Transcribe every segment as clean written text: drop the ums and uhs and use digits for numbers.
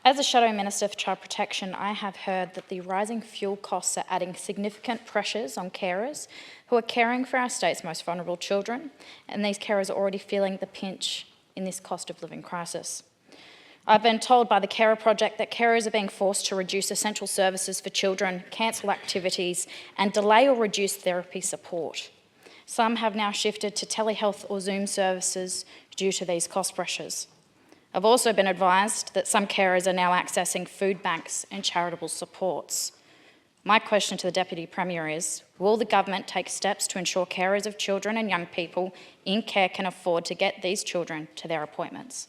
As a Shadow Minister for Child Protection, I have heard that the rising fuel costs are adding significant pressures on carers who are caring for our state's most vulnerable children, and these carers are already feeling the pinch in this cost of living crisis. I've been told by the Carer Project that carers are being forced to reduce essential services for children, cancel activities, and delay or reduce therapy support. Some have now shifted to telehealth or Zoom services due to these cost pressures. I've also been advised that some carers are now accessing food banks and charitable supports. My question to the Deputy Premier is, will the government take steps to ensure carers of children and young people in care can afford to get these children to their appointments?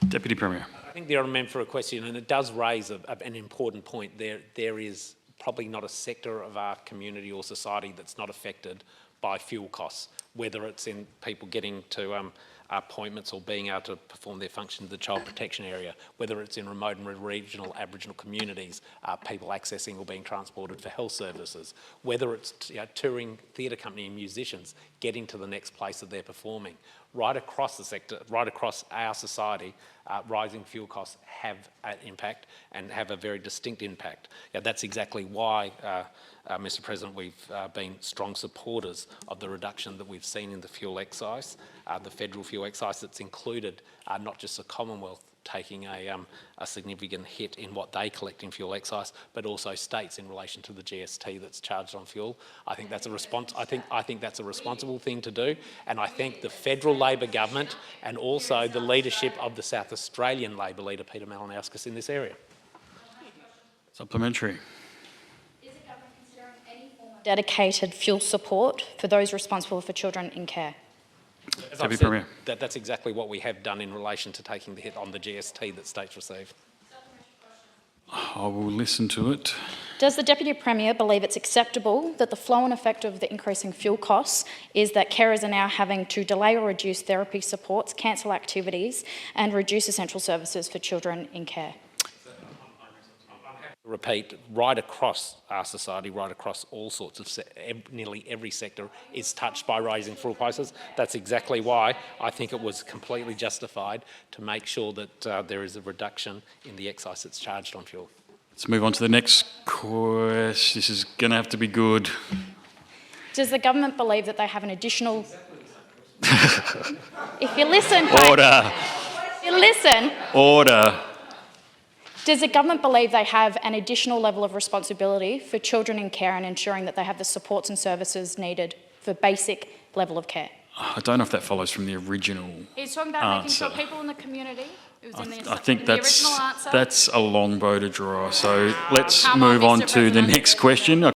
Deputy Premier. I think the honourable member for a question, and it does raise an important point. There is probably not a sector of our community or society that's not affected by fuel costs, whether it's in people getting to appointments or being able to perform their function in the child protection area, whether it's in remote and regional Aboriginal communities, people accessing or being transported for health services, whether it's touring theatre company and musicians getting to the next place that they're performing. Right across the sector, right across our society, rising fuel costs have an impact and have a very distinct impact. That's exactly why, Mr President, we've been strong supporters of the reduction that we've seen in the fuel excise, the federal fuel excise that's included not just the Commonwealth taking a significant hit in what they collect in fuel excise, but also states in relation to the GST that's charged on fuel. I think that's a response. I think that's a responsible thing to do, and I thank the federal Labor government and also the leadership of the South Australian Labor leader Peter Malinauskas in this area. Supplementary. Is the government considering any form of dedicated fuel support for those responsible for children in care? As I've said, that's exactly what we have done in relation to taking the hit on the GST that states receive. I will listen to it. Does the Deputy Premier believe it's acceptable that the flow-on effect of the increasing fuel costs is that carers are now having to delay or reduce therapy supports, cancel activities and reduce essential services for children in care? Repeat, right across our society, right across all sorts of, nearly every sector is touched by rising fuel prices. That's exactly why I think it was completely justified to make sure that there is a reduction in the excise that's charged on fuel. Let's move on to the next question. This is going to have to be good. Does the government believe that they have an additional... If you listen... Order. If you listen... Order. Does the government believe they have an additional level of responsibility for children in care and ensuring that they have the supports and services needed for basic level of care? I don't know if that follows from the original He's talking about making sure people in the community... I think that's a long bow to draw. So let's move on to the next question.